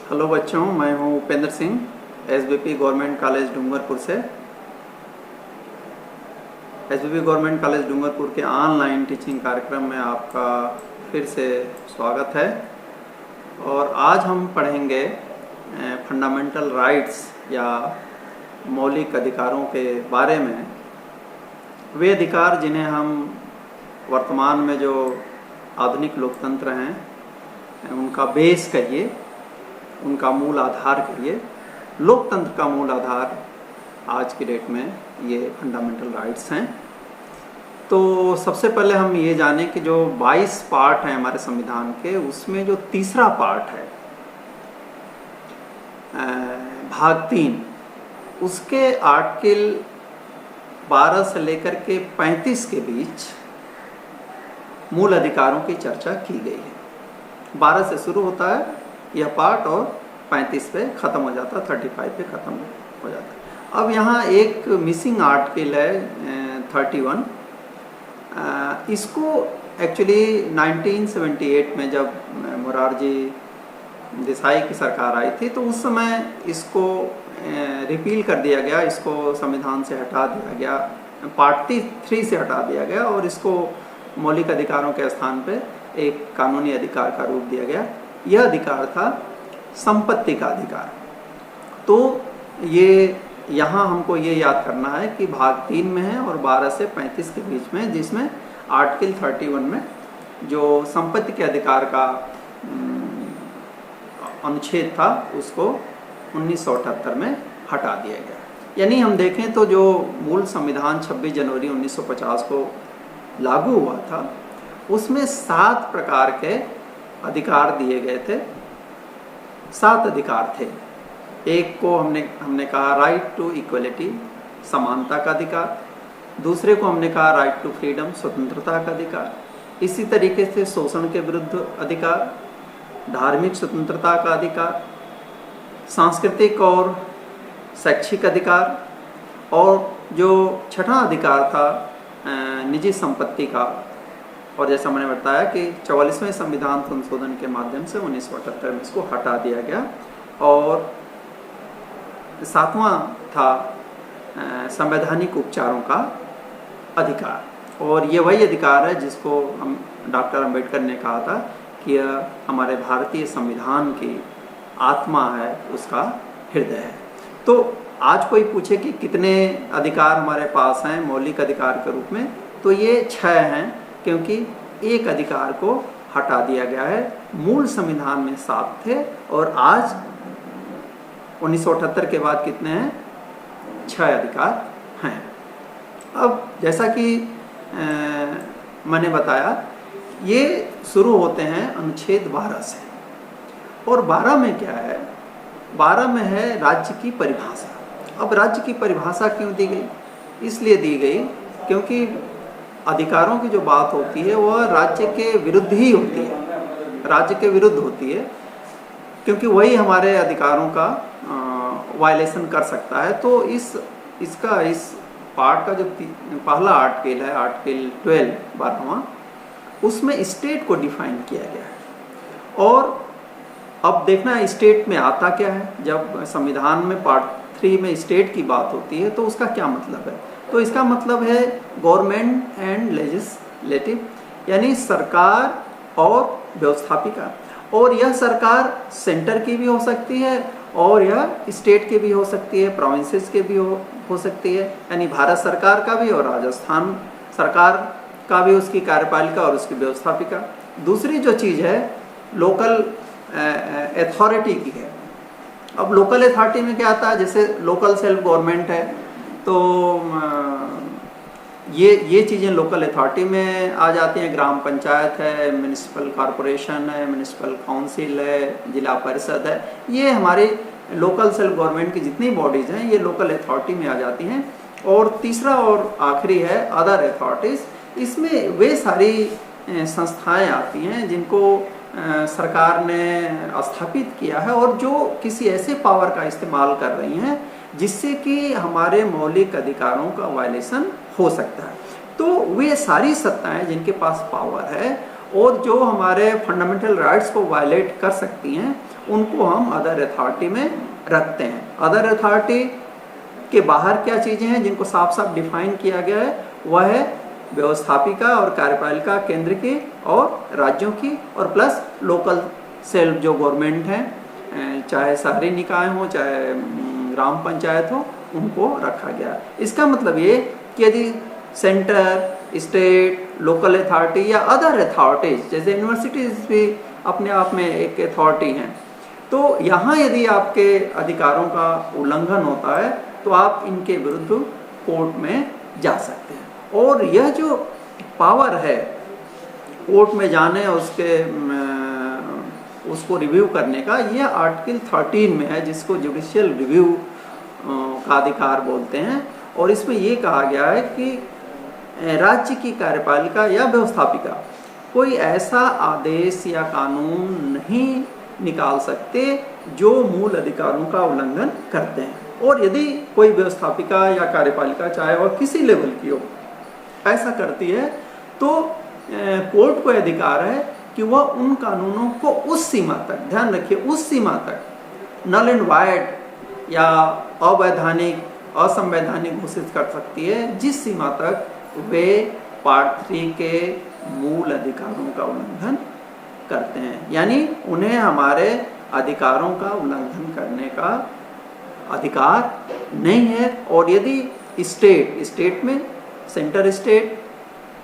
Hello बच्चों, मैं हूं Upendra Singh SBP government college Dungarpur से। एसबीपी गवर्नमेंट कॉलेज डूंगरपुर के ऑनलाइन टीचिंग कार्यक्रम में आपका फिर से स्वागत है। और आज हम पढ़ेंगे फंडामेंटल राइट्स या मौलिक अधिकारों के बारे में। वे अधिकार जिन्हें हम वर्तमान में जो आधुनिक लोकतंत्र हैं उनका बेस कहिए, उनका मूल आधार कहिए। लोकतंत्र का मूल आधार आज की डेट में ये फंडामेंटल राइट्स हैं। तो सबसे पहले हम ये जानें कि जो 22 पार्ट हैं हमारे संविधान के, उसमें जो तीसरा पार्ट है भाग 3, उसके आर्टिकल 12 से लेकर के 35 के बीच मूल अधिकारों की चर्चा की गई है। 12 से शुरू होता है यह पार्ट और 35 पे ख़त्म हो जाता है, 35 पे ख़त्म हो जाता है। अब यहाँ एक मिसिंग आर्टिकल है 31। इसको एक्चुअली 1978 में जब मोरारजी देसाई की सरकार आई थी तो उस समय इसको रिपील कर दिया गया, इसको संविधान से हटा दिया गया, पार्ट 3 से हटा दिया गया और इसको मौलिक अधिकारों के स्थान पे एक कानूनी अधिकार का रूप दिया गया। यह अधिकार था संपत्ति का अधिकार। तो ये यहाँ हमको ये याद करना है कि भाग 3 में है और 12 से 35 के बीच में, जिसमें आर्टिकल 31 में जो संपत्ति के अधिकार का अनुच्छेद था उसको 1978 में हटा दिया गया। यानी हम देखें तो जो मूल संविधान 26 जनवरी 1950 को लागू हुआ था उसमें 7 प्रकार के अधिकार दिए गए थे। 7 अधिकार थे। एक को हमने कहा राइट टू इक्वलिटी, समानता का अधिकार। दूसरे को हमने कहा राइट टू फ्रीडम, स्वतंत्रता का अधिकार। इसी तरीके से शोषण के विरुद्ध अधिकार, धार्मिक स्वतंत्रता का अधिकार, सांस्कृतिक और शैक्षिक अधिकार, और जो छठा अधिकार था निजी संपत्ति का। और जैसा मैंने बताया कि 44वें संविधान संशोधन के माध्यम से 1978 में इसको हटा दिया गया। और 7वां था संवैधानिक उपचारों का अधिकार। और ये वही अधिकार है जिसको हम डॉक्टर अंबेडकर ने कहा था कि यह हमारे भारतीय संविधान की आत्मा है, उसका हृदय है। तो आज कोई पूछे कि कितने अधिकार हमारे पास हैं मौलिक अधिकार के रूप में, तो ये 6 हैं, क्योंकि एक अधिकार को हटा दिया गया है। मूल संविधान में 7 थे और आज 1978 के बाद कितने हैं? 6 अधिकार हैं। अब जैसा कि मैंने बताया, ये शुरू होते हैं अनुच्छेद 12 से। और 12 में क्या है? 12 में है राज्य की परिभाषा। अब राज्य की परिभाषा क्यों दी गई? इसलिए दी गई क्योंकि अधिकारों की जो बात होती है वह राज्य के विरुद्ध ही होती है, राज्य के विरुद्ध होती है, क्योंकि वही हमारे अधिकारों का वायलेशन कर सकता है। तो इस पार्ट का जो पहला आर्टिकल है, आर्टिकल 12 12वां, उसमें स्टेट को डिफाइन किया गया है। और अब देखना है स्टेट में आता क्या है। जब संविधान में पार्ट 3 में स्टेट की बात होती है तो उसका क्या मतलब है? तो इसका मतलब है गवर्नमेंट एंड लेजिस्लेटिव, यानी सरकार और व्यवस्थापिका। और यह सरकार सेंटर की भी हो सकती है और यह स्टेट की भी हो सकती है, प्रोविंसेस के भी हो सकती है, यानी भारत सरकार का भी और राजस्थान सरकार का भी, उसकी कार्यपालिका और उसकी व्यवस्थापिका। दूसरी जो चीज़ है लोकल अथॉरिटी की है। अब लोकल अथॉरिटी में क्या आता है? जैसे लोकल सेल्फ गवर्नमेंट है, तो ये चीज़ें लोकल अथॉरिटी में आ जाती हैं। ग्राम पंचायत है, म्यूनिसिपल कॉरपोरेशन है, म्यूनिसिपल काउंसिल है, जिला परिषद है। ये हमारे लोकल सेल्फ गवर्नमेंट की जितनी बॉडीज़ हैं ये लोकल अथॉरिटी में आ जाती हैं। और तीसरा और आखिरी है अदर अथॉरिटीज़। इसमें वे सारी संस्थाएं आती हैं जिनको सरकार ने स्थापित किया है और जो किसी ऐसे पावर का इस्तेमाल कर रही हैं जिससे कि हमारे मौलिक अधिकारों का वायलेशन हो सकता है। तो वे सारी सत्ताएं जिनके पास पावर है और जो हमारे फंडामेंटल राइट्स को वायलेट कर सकती हैं, उनको हम अदर अथॉरिटी में रखते हैं। अदर अथॉरिटी के बाहर क्या चीज़ें हैं जिनको साफ साफ डिफाइन किया गया है, वह है व्यवस्थापिका और कार्यपालिका केंद्र की और राज्यों की, और प्लस लोकल सेल्फ जो गवर्नमेंट हैं, चाहे शहरी निकाय हो चाहे ग्राम पंचायत हो, उनको रखा गया। इसका मतलब ये कि यदि सेंटर, स्टेट, लोकल अथॉरिटी या अदर अथॉरिटीज, जैसे यूनिवर्सिटीज भी अपने आप में एक अथॉरिटी हैं, तो यहाँ यदि आपके अधिकारों का उल्लंघन होता है तो आप इनके विरुद्ध कोर्ट में जा सकते हैं। और यह जो पावर है कोर्ट में जाने उसको रिव्यू करने का, यह आर्टिकल 13 में है, जिसको जुडिशियल रिव्यू का अधिकार बोलते हैं। और इसमें ये कहा गया है कि राज्य की कार्यपालिका या व्यवस्थापिका कोई ऐसा आदेश या कानून नहीं निकाल सकते जो मूल अधिकारों का उल्लंघन करते हैं। और यदि कोई व्यवस्थापिका या कार्यपालिका, चाहे वह किसी लेवल की हो, ऐसा करती है तो कोर्ट को अधिकार है कि वह उन कानूनों को उस सीमा तक, ध्यान रखिए, उस सीमा तक नल एंड वाइड या अवैधानिक, असंवैधानिक घोषित कर सकती है जिस सीमा तक वे पार्ट 3 के मूल अधिकारों का उल्लंघन करते हैं। यानी उन्हें हमारे अधिकारों का उल्लंघन करने का अधिकार नहीं है। और यदि स्टेट में सेंटर स्टेट,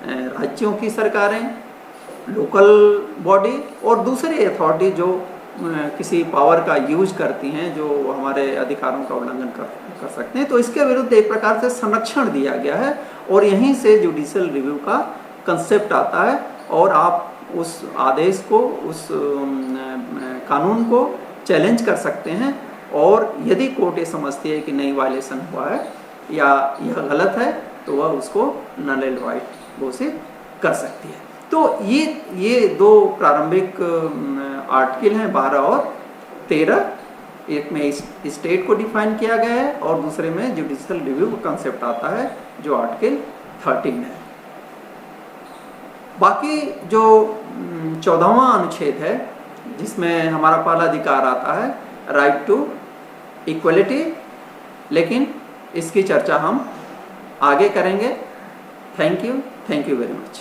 राज्यों की सरकारें, लोकल बॉडी और दूसरे अथॉरिटी जो किसी पावर का यूज करती हैं जो हमारे अधिकारों का उल्लंघन कर सकते हैं, तो इसके विरुद्ध एक प्रकार से संरक्षण दिया गया है। और यहीं से जुडिशियल रिव्यू का कंसेप्ट आता है और आप उस आदेश को, उस कानून को चैलेंज कर सकते हैं। और यदि कोर्ट ये समझती है कि नहीं वायलेशन हुआ है या यह गलत है, तो वह उसको नल एंड वाइड घोषित कर सकती है। तो ये दो प्रारंभिक आर्टिकल हैं 12 और 13। एक में स्टेट को डिफाइन किया गया है और दूसरे में जुडिशियल रिव्यू का कंसेप्ट आता है जो आर्टिकल 13 है। बाकी जो 14वां अनुच्छेद है जिसमें हमारा पहला अधिकार आता है राइट टू इक्वलिटी, लेकिन इसकी चर्चा हम आगे करेंगे। Thank you very much.